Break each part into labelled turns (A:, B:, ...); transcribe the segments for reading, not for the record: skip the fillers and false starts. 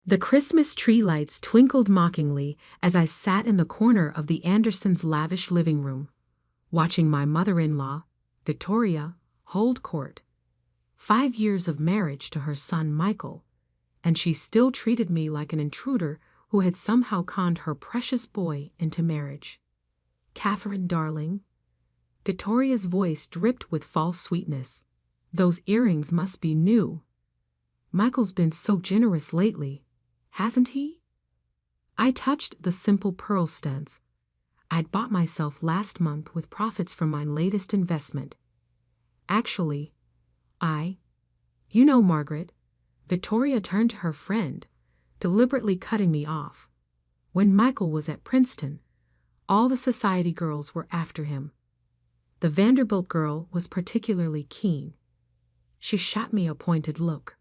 A: The Christmas tree lights twinkled mockingly as I sat in the corner of the Andersons' lavish living room, watching my mother-in-law, Victoria, hold court. 5 years of marriage to her son Michael, and she still treated me like an intruder who had somehow conned her precious boy into marriage. "Catherine, darling." Victoria's voice dripped with false sweetness. "Those earrings must be new. Michael's been so generous lately, hasn't he?" I touched the simple pearl studs I'd bought myself last month with profits from my latest investment. "Actually, you know, Margaret," Victoria turned to her friend, deliberately cutting me off. "When Michael was at Princeton, all the society girls were after him. The Vanderbilt girl was particularly keen. She shot me a pointed look,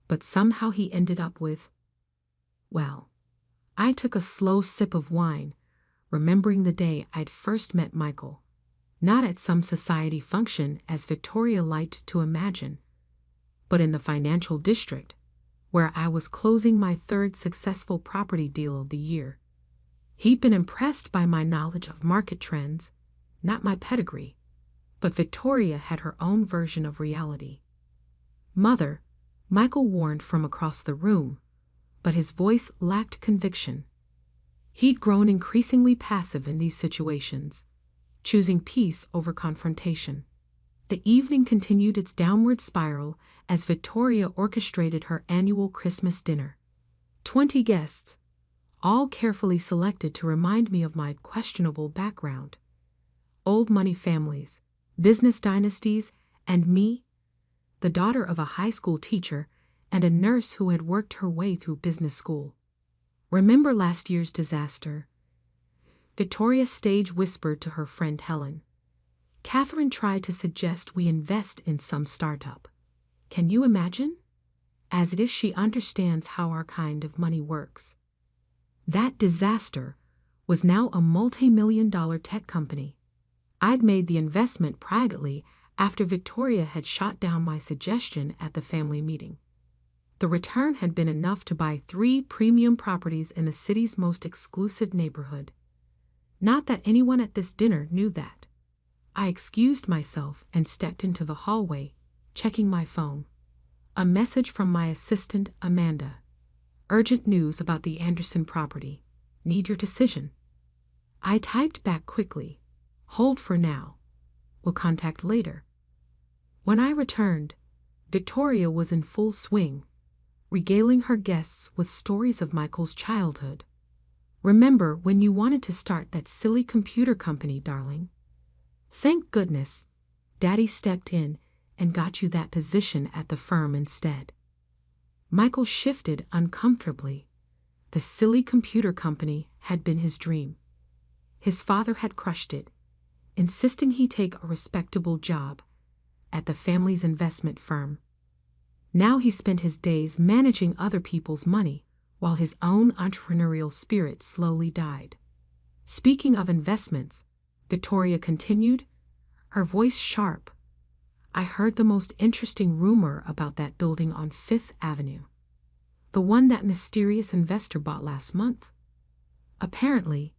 A: but somehow he ended up with... Well, I took a slow sip of wine, remembering the day I'd first met Michael. Not at some society function as Victoria liked to imagine, but in the financial district, where I was closing my 3rd successful property deal of the year. He'd been impressed by my knowledge of market trends, not my pedigree, but Victoria had her own version of reality. "Mother," Michael warned from across the room, but his voice lacked conviction. He'd grown increasingly passive in these situations, choosing peace over confrontation. The evening continued its downward spiral as Victoria orchestrated her annual Christmas dinner. 20 guests, all carefully selected to remind me of my questionable background. Old money families, business dynasties, and me, the daughter of a high school teacher and a nurse who had worked her way through business school. "Remember last year's disaster?" Victoria stage whispered to her friend Helen. "Catherine tried to suggest we invest in some startup. Can you imagine? As if she understands how our kind of money works." That disaster was now a multi-million-dollar tech company. I'd made the investment privately after Victoria had shot down my suggestion at the family meeting. The return had been enough to buy 3 premium properties in the city's most exclusive neighborhood. Not that anyone at this dinner knew that. I excused myself and stepped into the hallway, checking my phone. A message from my assistant, Amanda. "Urgent news about the Anderson property. Need your decision." I typed back quickly. "Hold for now. We'll contact later." When I returned, Victoria was in full swing, regaling her guests with stories of Michael's childhood. "Remember when you wanted to start that silly computer company, darling? Thank goodness, Daddy stepped in and got you that position at the firm instead." Michael shifted uncomfortably. The silly computer company had been his dream. His father had crushed it, insisting he take a respectable job at the family's investment firm. Now he spent his days managing other people's money while his own entrepreneurial spirit slowly died. "Speaking of investments," Victoria continued, her voice sharp, "I heard the most interesting rumor about that building on 5th Avenue. The one that mysterious investor bought last month. Apparently,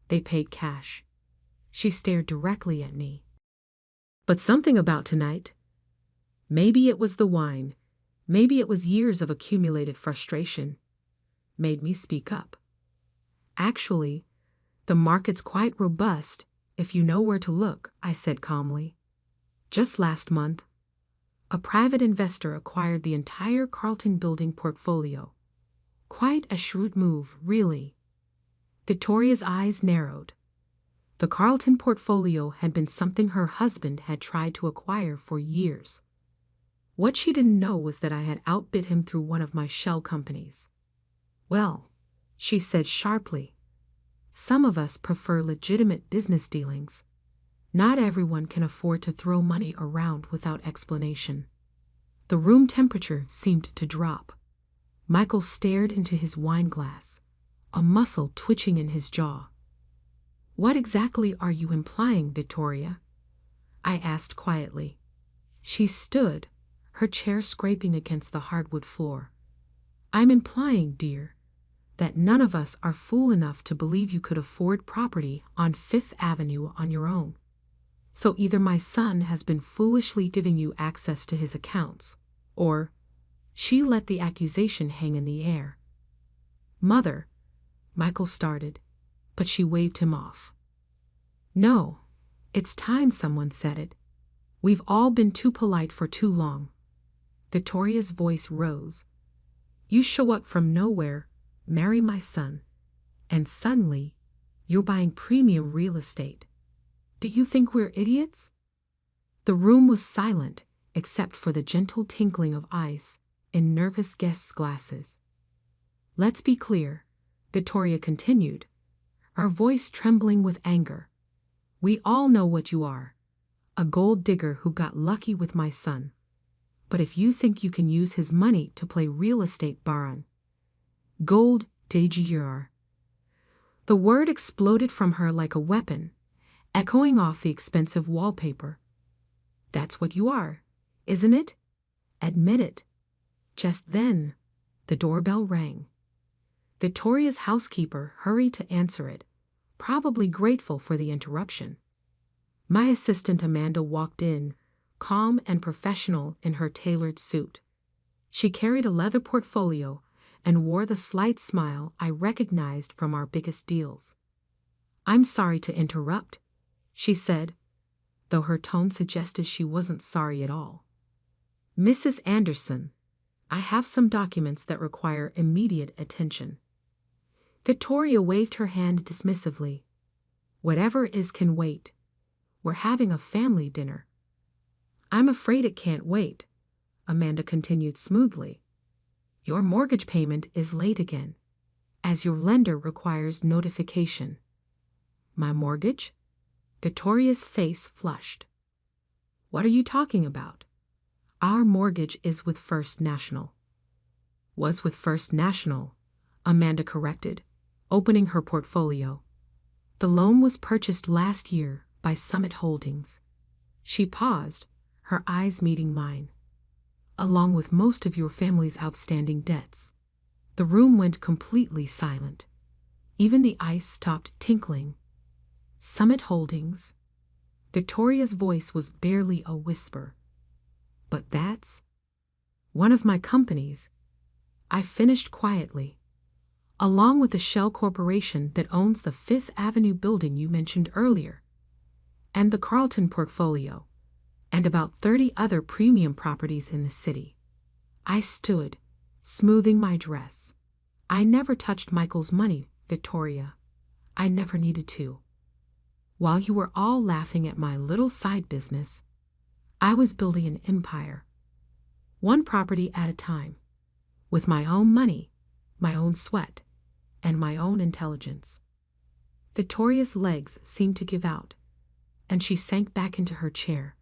A: they paid cash." She stared directly at me. "But something about tonight. Maybe it was the wine. Maybe it was years of accumulated frustration. Made me speak up. "Actually, the market's quite robust if you know where to look," I said calmly. "Just last month, a private investor acquired the entire Carlton building portfolio. Quite a shrewd move, really." Victoria's eyes narrowed. The Carlton portfolio had been something her husband had tried to acquire for years. What she didn't know was that I had outbid him through one of my shell companies. "Well," she said sharply, "some of us prefer legitimate business dealings. Not everyone can afford to throw money around without explanation." The room temperature seemed to drop. Michael stared into his wine glass, a muscle twitching in his jaw. "What exactly are you implying, Victoria?" I asked quietly. She stood, her chair scraping against the hardwood floor. I'm implying, dear, that none of us are fool enough to believe you could afford property on Fifth Avenue on your own. So either my son has been foolishly giving you access to his accounts, or she let the accusation hang in the air. Mother, Michael started, but she waved him off. No, it's time someone said it. We've all been too polite for too long. Victoria's voice rose. You show up from nowhere, marry my son, and suddenly, you're buying premium real estate. Do you think we're idiots? The room was silent, except for the gentle tinkling of ice in nervous guests' glasses. Let's be clear, Victoria continued, her voice trembling with anger. We all know what you are, a gold digger who got lucky with my son. But if you think you can use his money to play real estate baron, gold digger. The word exploded from her like a weapon, echoing off the expensive wallpaper. That's what you are, isn't it? Admit it. Just then, the doorbell rang. Victoria's housekeeper hurried to answer it, probably grateful for the interruption. My assistant Amanda walked in, calm and professional in her tailored suit. She carried a leather portfolio and wore the slight smile I recognized from our biggest deals. I'm sorry to interrupt, she said, though her tone suggested she wasn't sorry at all. Mrs. Anderson, I have some documents that require immediate attention. Victoria waved her hand dismissively. Whatever is can wait. We're having a family dinner. I'm afraid it can't wait, Amanda continued smoothly. Your mortgage payment is late again, as your lender requires notification. My mortgage? Victoria's face flushed. What are you talking about? Our mortgage is with First National. Was with First National, Amanda corrected, opening her portfolio. The loan was purchased last year by Summit Holdings. She paused, her eyes meeting mine. Along with most of your family's outstanding debts. The room went completely silent. Even the ice stopped tinkling. Summit Holdings. Victoria's voice was barely a whisper. But that's one of my companies. I finished quietly. Along with the Shell Corporation that owns the Fifth Avenue building you mentioned earlier, and the Carlton portfolio, and about 30 other premium properties in the city. I stood, smoothing my dress. I never touched Michael's money, Victoria. I never needed to. While you were all laughing at my little side business, I was building an empire. One property at a time, with my own money, my own sweat, and my own intelligence. Victoria's legs seemed to give out, and she sank back into her chair.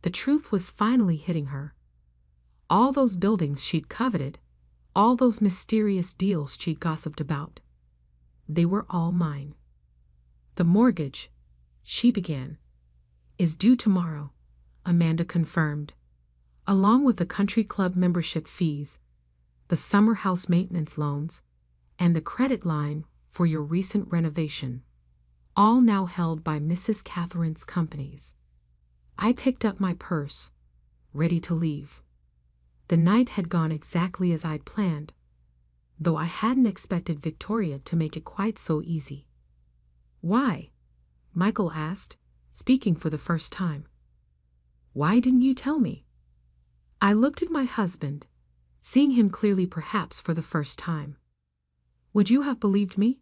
A: The truth was finally hitting her. All those buildings she'd coveted, all those mysterious deals she'd gossiped about, they were all mine. The mortgage, she began, is due tomorrow, Amanda confirmed, along with the country club membership fees, the summer house maintenance loans, and the credit line for your recent renovation, all now held by Mrs. Catherine's companies. I picked up my purse, ready to leave. The night had gone exactly as I'd planned, though I hadn't expected Victoria to make it quite so easy. Why? Michael asked, speaking for the first time. Why didn't you tell me? I looked at my husband, seeing him clearly perhaps for the first time. Would you have believed me?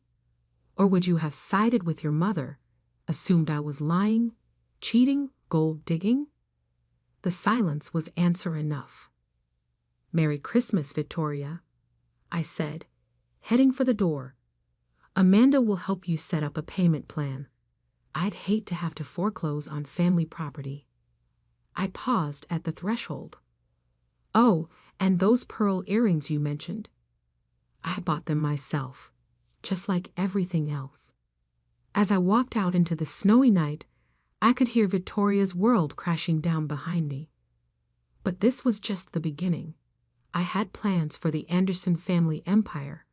A: Or would you have sided with your mother, assumed I was lying, cheating, gold digging? The silence was answer enough. Merry Christmas, Victoria, I said, heading for the door. Amanda will help you set up a payment plan. I'd hate to have to foreclose on family property. I paused at the threshold. Oh, and those pearl earrings you mentioned. I bought them myself, just like everything else. As I walked out into the snowy night, I could hear Victoria's world crashing down behind me. But this was just the beginning. I had plans for the Anderson family empire,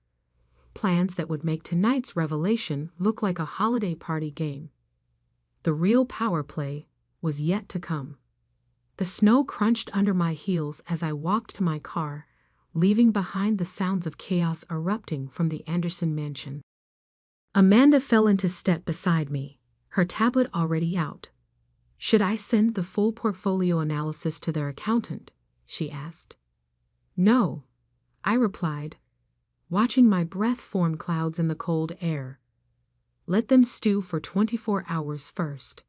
A: plans that would make tonight's revelation look like a holiday party game. The real power play was yet to come. The snow crunched under my heels as I walked to my car, leaving behind the sounds of chaos erupting from the Anderson mansion. Amanda fell into step beside me, her tablet already out. "Should I send the full portfolio analysis to their accountant?" she asked. "No," I replied, watching my breath form clouds in the cold air. "Let them stew for 24 hours first.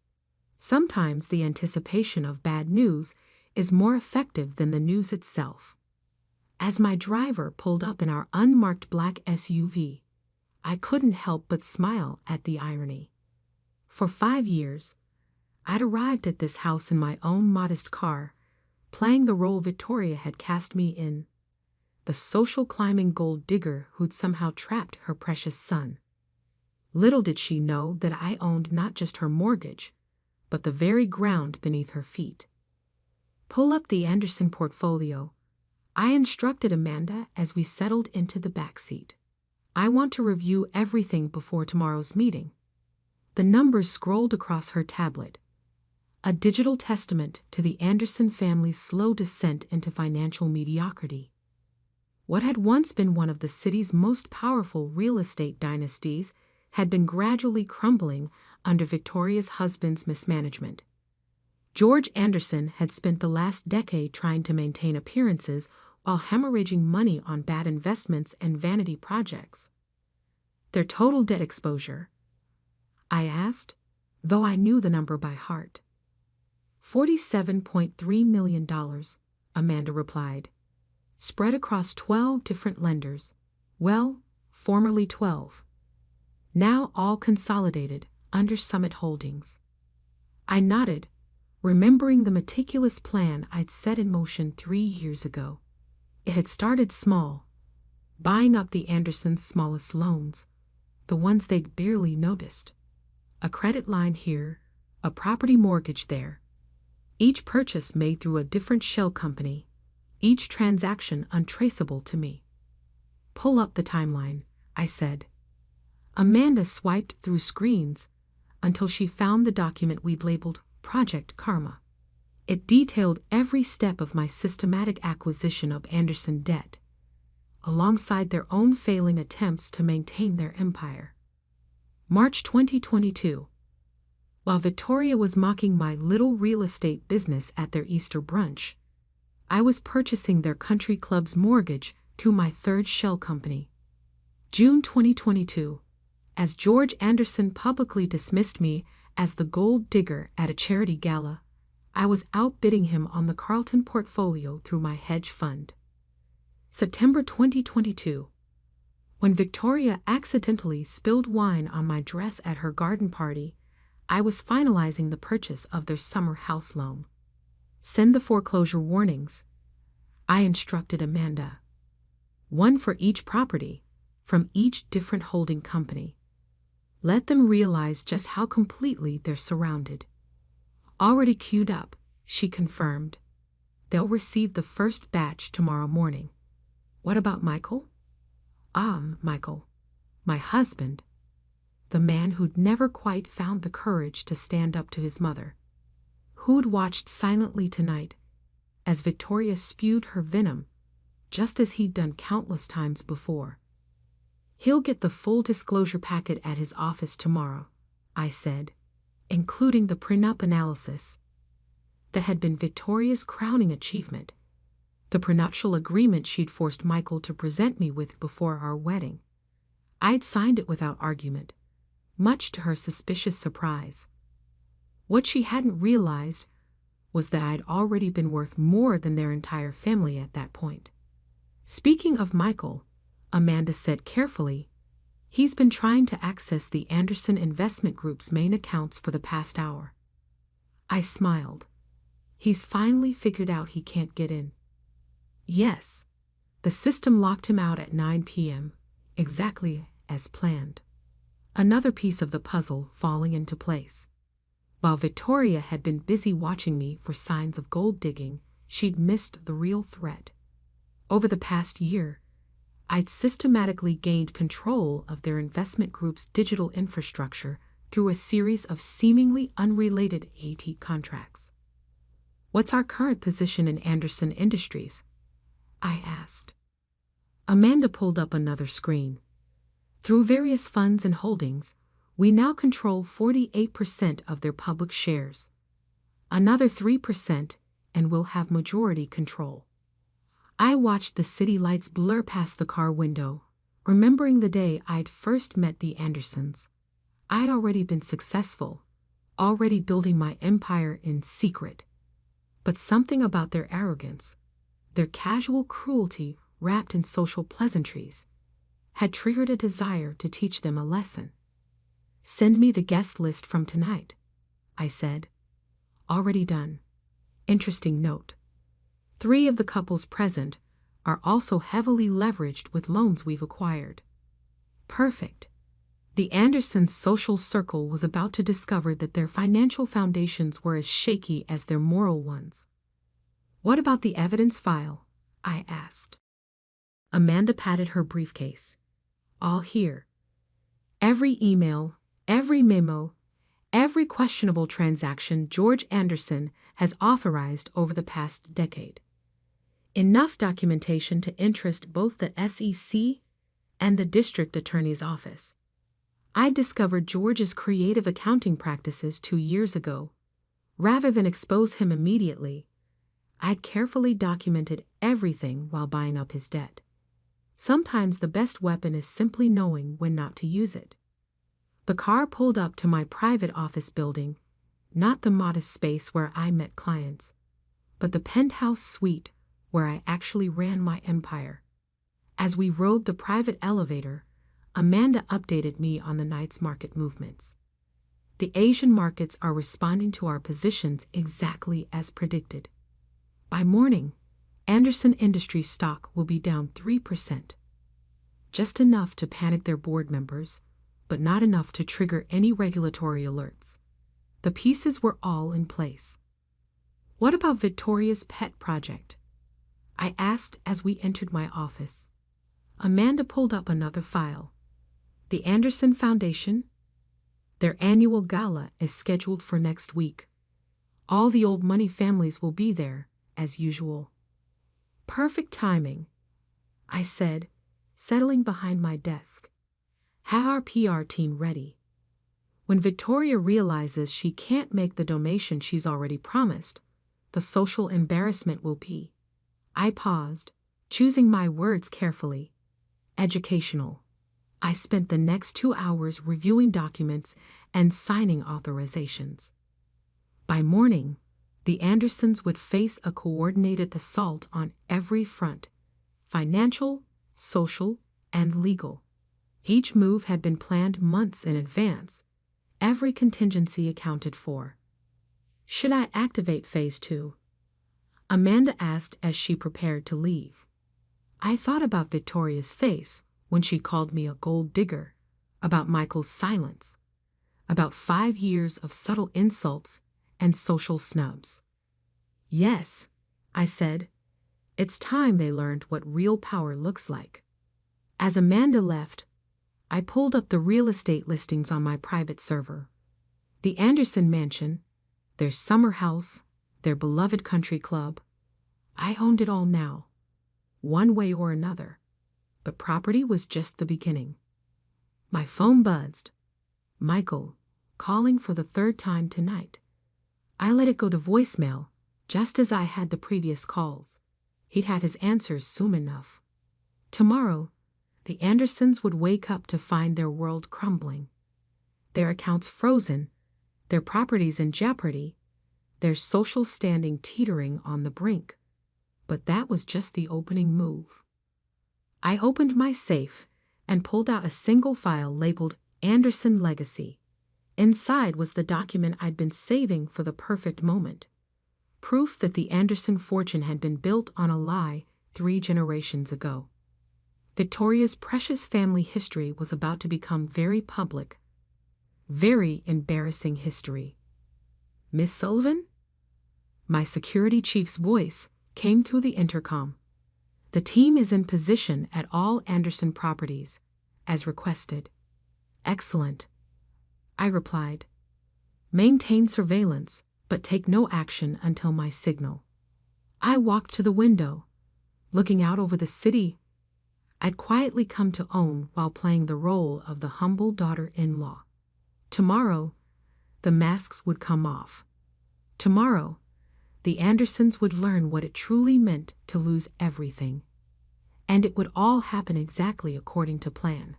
A: Sometimes the anticipation of bad news is more effective than the news itself." As my driver pulled up in our unmarked black SUV, I couldn't help but smile at the irony. For 5 years, I'd arrived at this house in my own modest car, playing the role Victoria had cast me in, the social climbing gold digger who'd somehow trapped her precious son. Little did she know that I owned not just her mortgage, but the very ground beneath her feet. "Pull up the Anderson portfolio," I instructed Amanda as we settled into the back seat. "I want to review everything before tomorrow's meeting." The numbers scrolled across her tablet, a digital testament to the Anderson family's slow descent into financial mediocrity. What had once been one of the city's most powerful real estate dynasties had been gradually crumbling under Victoria's husband's mismanagement. George Anderson had spent the last decade trying to maintain appearances while hemorrhaging money on bad investments and vanity projects. "Their total debt exposure?" I asked, though I knew the number by heart. $47.3 million, Amanda replied, "spread across 12 different lenders. Well, formerly 12. Now all consolidated under Summit Holdings." I nodded, remembering the meticulous plan I'd set in motion 3 years ago. It had started small, buying up the Andersons' smallest loans, the ones they'd barely noticed. A credit line here, a property mortgage there. Each purchase made through a different shell company, each transaction untraceable to me. "Pull up the timeline," I said. Amanda swiped through screens until she found the document we'd labeled Project Karma. It detailed every step of my systematic acquisition of Anderson debt, alongside their own failing attempts to maintain their empire. March 2022. While Victoria was mocking my little real estate business at their Easter brunch, I was purchasing their country club's mortgage through my third shell company. June 2022. As George Anderson publicly dismissed me as the gold digger at a charity gala, I was outbidding him on the Carlton portfolio through my hedge fund. September 2022. When Victoria accidentally spilled wine on my dress at her garden party, I was finalizing the purchase of their summer house loan. "Send the foreclosure warnings," I instructed Amanda. "One for each property, from each different holding company. Let them realize just how completely they're surrounded." "Already queued up," she confirmed. "They'll receive the first batch tomorrow morning." "What about Michael?" Michael. My husband. The man who'd never quite found the courage to stand up to his mother. Who'd watched silently tonight as Victoria spewed her venom, just as he'd done countless times before. "He'll get the full disclosure packet at his office tomorrow," I said, including the prenup analysis. That had been Victoria's crowning achievement, the prenuptial agreement she'd forced Michael to present me with before our wedding. I'd signed it without argument, much to her suspicious surprise. What she hadn't realized was that I'd already been worth more than their entire family at that point. "Speaking of Michael," Amanda said carefully, "he's been trying to access the Anderson Investment Group's main accounts for the past hour." I smiled. "He's finally figured out he can't get in." Yes, the system locked him out at 9 p.m., exactly as planned. Another piece of the puzzle falling into place. While Victoria had been busy watching me for signs of gold digging, she'd missed the real threat. Over the past year, I'd systematically gained control of their investment group's digital infrastructure through a series of seemingly unrelated AT contracts. What's our current position in Anderson Industries? I asked. Amanda pulled up another screen. Through various funds and holdings, we now control 48% of their public shares. Another 3%, and we'll have majority control. I watched the city lights blur past the car window, remembering the day I'd first met the Andersons. I'd already been successful, already building my empire in secret. But something about their arrogance, their casual cruelty wrapped in social pleasantries, had triggered a desire to teach them a lesson. Send me the guest list from tonight, I said. Already done. Interesting note. 3 of the couples present are also heavily leveraged with loans we've acquired. Perfect. The Andersons' social circle was about to discover that their financial foundations were as shaky as their moral ones. What about the evidence file? I asked. Amanda patted her briefcase. All here. Every email, every memo, every questionable transaction George Anderson has authorized over the past decade. Enough documentation to interest both the SEC and the district attorney's office. I discovered George's creative accounting practices 2 years ago. Rather than expose him immediately, I'd carefully documented everything while buying up his debt. Sometimes the best weapon is simply knowing when not to use it. The car pulled up to my private office building, not the modest space where I met clients, but the penthouse suite where I actually ran my empire. As we rode the private elevator, Amanda updated me on the night's market movements. The Asian markets are responding to our positions exactly as predicted. By morning, Anderson Industries stock will be down 3%. Just enough to panic their board members, but not enough to trigger any regulatory alerts. The pieces were all in place. What about Victoria's pet project? I asked as we entered my office. Amanda pulled up another file. The Anderson Foundation? Their annual gala is scheduled for next week. All the old money families will be there, as usual. Perfect timing, I said, settling behind my desk. Have our PR team ready. When Victoria realizes she can't make the donation she's already promised, the social embarrassment will be. I paused, choosing my words carefully. Educational. I spent the next 2 hours reviewing documents and signing authorizations. By morning, the Andersons would face a coordinated assault on every front: financial, social, and legal. Each move had been planned months in advance, every contingency accounted for. Should I activate Phase 2? Amanda asked as she prepared to leave. I thought about Victoria's face when she called me a gold digger, about Michael's silence, about 5 years of subtle insults and social snubs. Yes, I said, it's time they learned what real power looks like. As Amanda left, I pulled up the real estate listings on my private server. The Anderson Mansion, their summer house, their beloved country club. I owned it all now, one way or another, but property was just the beginning. My phone buzzed. Michael, calling for the 3rd time tonight. I let it go to voicemail, just as I had the previous calls. He'd had his answers soon enough. Tomorrow, the Andersons would wake up to find their world crumbling. Their accounts frozen, their properties in jeopardy, their social standing teetering on the brink. But that was just the opening move. I opened my safe and pulled out a single file labeled Anderson Legacy. Inside was the document I'd been saving for the perfect moment. Proof that the Anderson fortune had been built on a lie 3 generations ago. Victoria's precious family history was about to become very public. Very embarrassing history. Miss Sullivan? My security chief's voice came through the intercom. The team is in position at all Anderson properties, as requested. Excellent, I replied. Maintain surveillance, but take no action until my signal. I walked to the window, looking out over the city I'd quietly come to own while playing the role of the humble daughter-in-law. Tomorrow, the masks would come off. Tomorrow, the Andersons would learn what it truly meant to lose everything. And it would all happen exactly according to plan.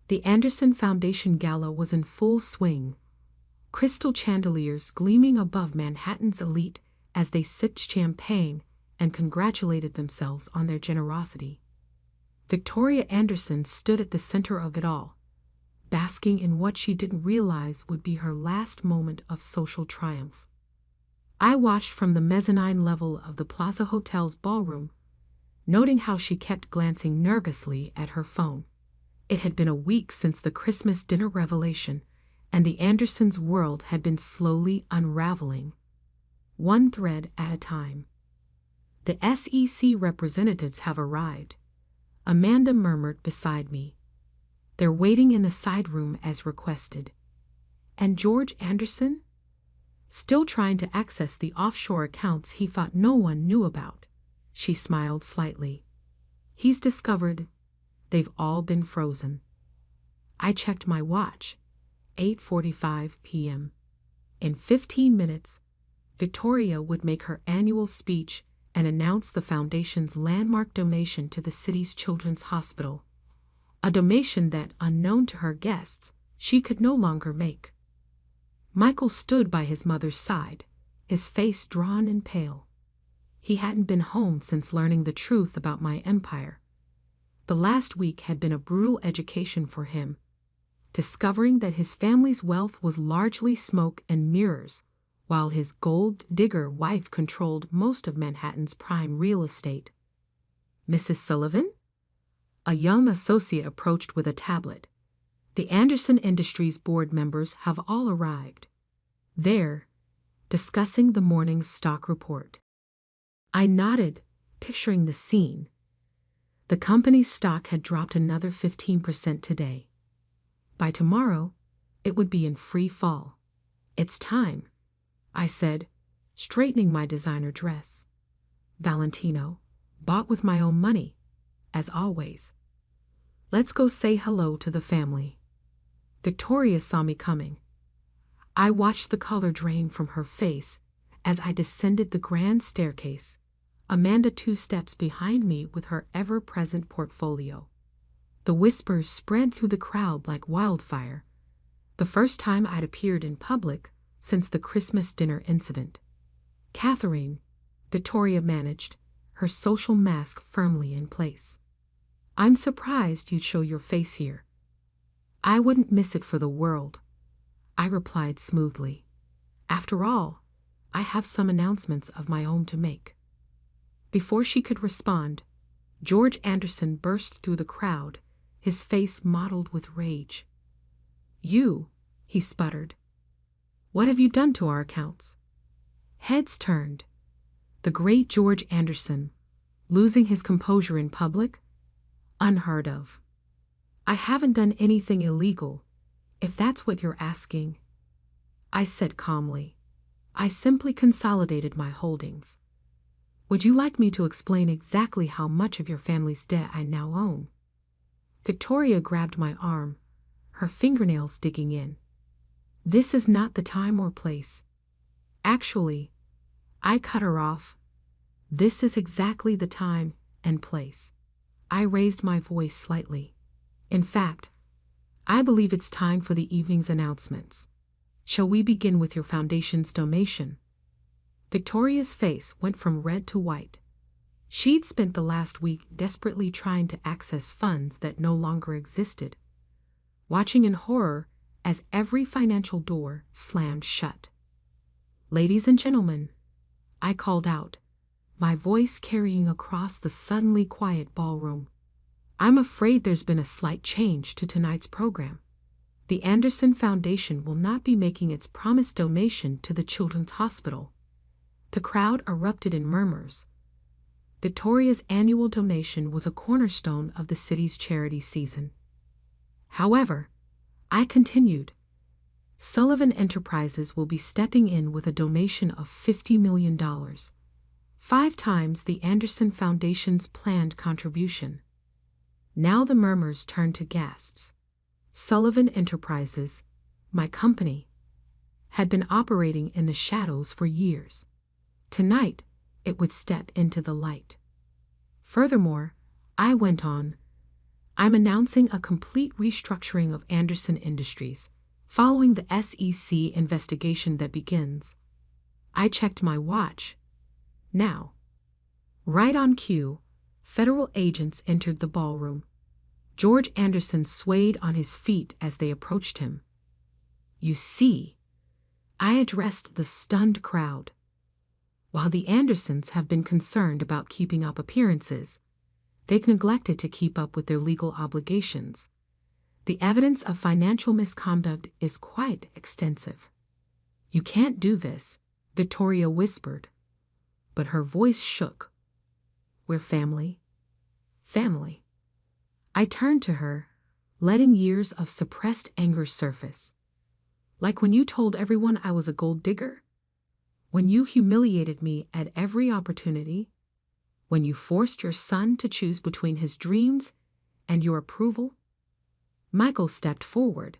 A: The Anderson Foundation Gala was in full swing, crystal chandeliers gleaming above Manhattan's elite as they sipped champagne and congratulated themselves on their generosity. Victoria Anderson stood at the center of it all, basking in what she didn't realize would be her last moment of social triumph. I watched from the mezzanine level of the Plaza Hotel's ballroom, noting how she kept glancing nervously at her phone. It had been a week since the Christmas dinner revelation, and the Andersons' world had been slowly unraveling, one thread at a time. The SEC representatives have arrived, Amanda murmured beside me. They're waiting in the side room as requested. And George Anderson? Still trying to access the offshore accounts he thought no one knew about. She smiled slightly. He's discovered they've all been frozen. I checked my watch. 8:45 p.m. In 15 minutes, Victoria would make her annual speech and announce the Foundation's landmark donation to the city's children's hospital, a donation that, unknown to her guests, she could no longer make. Michael stood by his mother's side, his face drawn and pale. He hadn't been home since learning the truth about my empire. The last week had been a brutal education for him, discovering that his family's wealth was largely smoke and mirrors, while his gold-digger wife controlled most of Manhattan's prime real estate. Mrs. Sullivan? A young associate approached with a tablet. The Anderson Industries board members have all arrived. They're discussing the morning's stock report. I nodded, picturing the scene. The company's stock had dropped another 15% today. By tomorrow, it would be in free fall. It's time, I said, straightening my designer dress. Valentino, bought with my own money, as always. Let's go say hello to the family. Victoria saw me coming. I watched the color drain from her face as I descended the grand staircase, Amanda 2 steps behind me with her ever-present portfolio. The whispers spread through the crowd like wildfire, the first time I'd appeared in public since the Christmas dinner incident. Catherine, Victoria managed, her social mask firmly in place. I'm surprised you'd show your face here. I wouldn't miss it for the world, I replied smoothly. After all, I have some announcements of my own to make. Before she could respond, George Anderson burst through the crowd, his face mottled with rage. You, he sputtered. What have you done to our accounts? Heads turned. The great George Anderson, losing his composure in public? Unheard of. I haven't done anything illegal, if that's what you're asking. I said calmly. I simply consolidated my holdings. Would you like me to explain exactly how much of your family's debt I now own? Victoria grabbed my arm, her fingernails digging in. This is not the time or place. Actually, I cut her off. This is exactly the time and place. I raised my voice slightly. In fact, I believe it's time for the evening's announcements. Shall we begin with your foundation's donation? Victoria's face went from red to white. She'd spent the last week desperately trying to access funds that no longer existed, watching in horror as every financial door slammed shut. Ladies and gentlemen, I called out, my voice carrying across the suddenly quiet ballroom. I'm afraid there's been a slight change to tonight's program. The Anderson Foundation will not be making its promised donation to the Children's Hospital. The crowd erupted in murmurs. Victoria's annual donation was a cornerstone of the city's charity season. However, I continued, Sullivan Enterprises will be stepping in with a donation of $50 million, 5 times the Anderson Foundation's planned contribution. Now the murmurs turned to gasps. Sullivan Enterprises, my company, had been operating in the shadows for years. Tonight, it would step into the light. Furthermore, I went on, I'm announcing a complete restructuring of Anderson Industries, following the SEC investigation that begins. I checked my watch. Now. Right on cue, federal agents entered the ballroom. George Anderson swayed on his feet as they approached him. You see, I addressed the stunned crowd. While the Andersons have been concerned about keeping up appearances, they've neglected to keep up with their legal obligations. The evidence of financial misconduct is quite extensive. You can't do this, Victoria whispered, but her voice shook. We're family. Family. I turned to her, letting years of suppressed anger surface. Like when you told everyone I was a gold digger? When you humiliated me at every opportunity? When you forced your son to choose between his dreams and your approval? Michael stepped forward.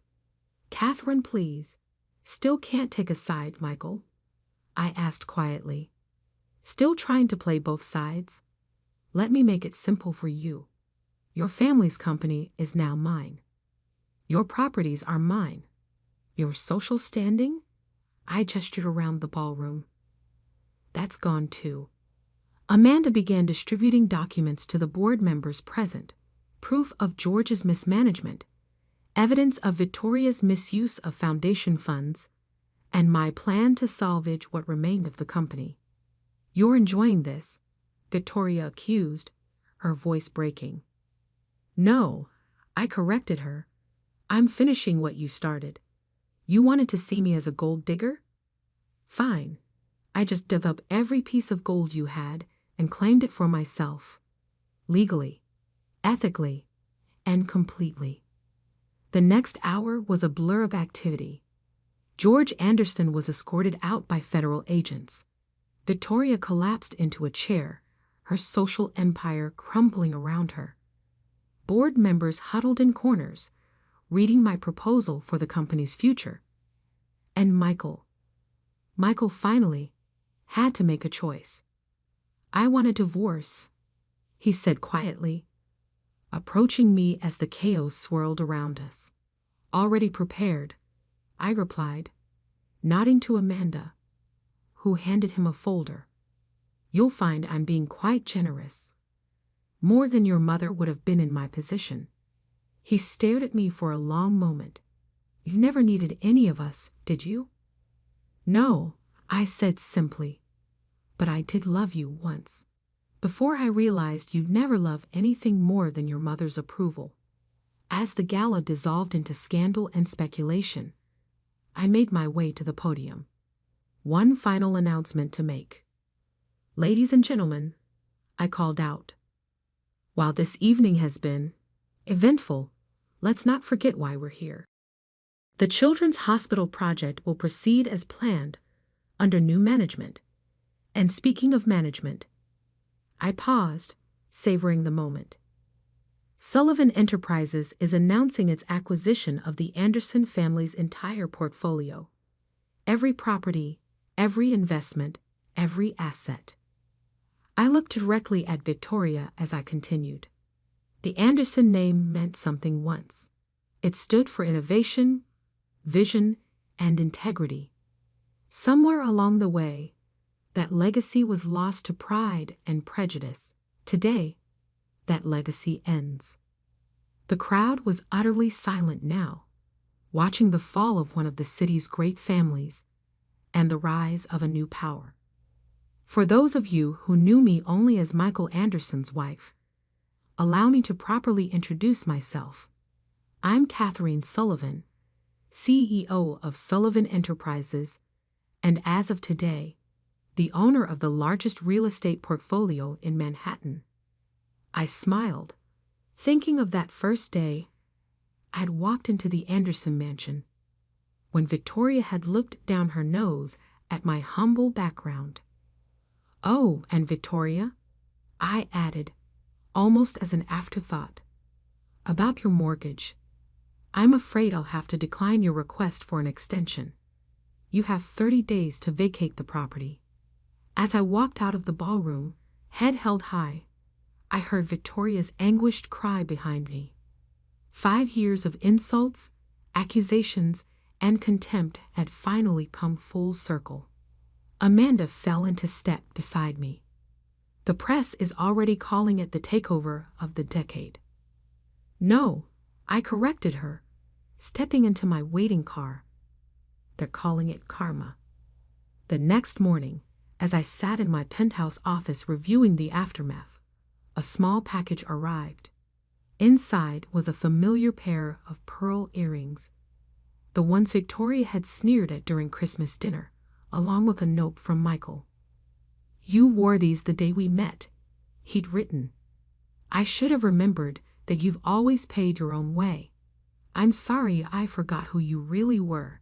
A: Catherine, please. Still can't take a side, Michael? I asked quietly. Still trying to play both sides? Let me make it simple for you. Your family's company is now mine. Your properties are mine. Your social standing? I gestured around the ballroom. That's gone too. Amanda began distributing documents to the board members present, proof of George's mismanagement, evidence of Victoria's misuse of foundation funds, and my plan to salvage what remained of the company. You're enjoying this, Victoria accused, her voice breaking. No, I corrected her. I'm finishing what you started. You wanted to see me as a gold digger? Fine. I just dug up every piece of gold you had and claimed it for myself. Legally, ethically, and completely. The next hour was a blur of activity. George Anderson was escorted out by federal agents. Victoria collapsed into a chair, her social empire crumbling around her. Board members huddled in corners, reading my proposal for the company's future. And Michael finally had to make a choice. I want a divorce, he said quietly, approaching me as the chaos swirled around us. Already prepared, I replied, nodding to Amanda, who handed him a folder. You'll find I'm being quite generous. More than your mother would have been in my position. He stared at me for a long moment. You never needed any of us, did you? No, I said simply. But I did love you once. Before I realized you'd never love anything more than your mother's approval. As the gala dissolved into scandal and speculation, I made my way to the podium. One final announcement to make. Ladies and gentlemen, I called out. While this evening has been eventful, let's not forget why we're here. The Children's Hospital project will proceed as planned under new management. And speaking of management, I paused, savoring the moment. Sullivan Enterprises is announcing its acquisition of the Anderson family's entire portfolio. Every property, every investment, every asset. I looked directly at Victoria as I continued. The Anderson name meant something once. It stood for innovation, vision, and integrity. Somewhere along the way, that legacy was lost to pride and prejudice. Today, that legacy ends. The crowd was utterly silent now, watching the fall of one of the city's great families and the rise of a new power. For those of you who knew me only as Michael Anderson's wife, allow me to properly introduce myself. I'm Catherine Sullivan, CEO of Sullivan Enterprises, and as of today, the owner of the largest real estate portfolio in Manhattan. I smiled, thinking of that first day I had walked into the Anderson mansion, when Victoria had looked down her nose at my humble background. "Oh, and Victoria," I added, almost as an afterthought, "about your mortgage. I'm afraid I'll have to decline your request for an extension. You have 30 days to vacate the property." As I walked out of the ballroom, head held high, I heard Victoria's anguished cry behind me. 5 years of insults, accusations, and contempt had finally come full circle. Amanda fell into step beside me. "The press is already calling it the takeover of the decade." "No," I corrected her, stepping into my waiting car. "They're calling it karma." The next morning, as I sat in my penthouse office reviewing the aftermath, a small package arrived. Inside was a familiar pair of pearl earrings, the ones Victoria had sneered at during Christmas dinner, along with a note from Michael. "You wore these the day we met," he'd written. "I should have remembered that you've always paid your own way. I'm sorry I forgot who you really were."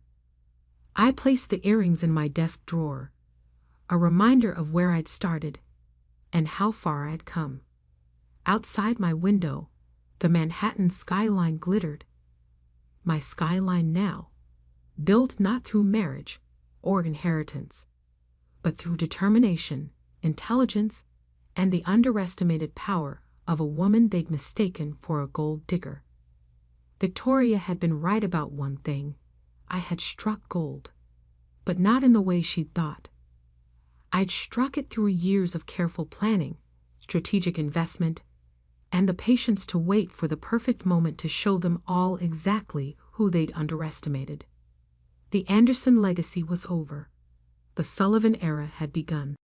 A: I placed the earrings in my desk drawer, a reminder of where I'd started and how far I'd come. Outside my window, the Manhattan skyline glittered. My skyline now, built not through marriage or inheritance, but through determination, intelligence, and the underestimated power of a woman they'd mistaken for a gold digger. Victoria had been right about one thing. I had struck gold, but not in the way she'd thought. I'd struck it through years of careful planning, strategic investment, and the patience to wait for the perfect moment to show them all exactly who they'd underestimated. The Anderson legacy was over. The Sullivan era had begun.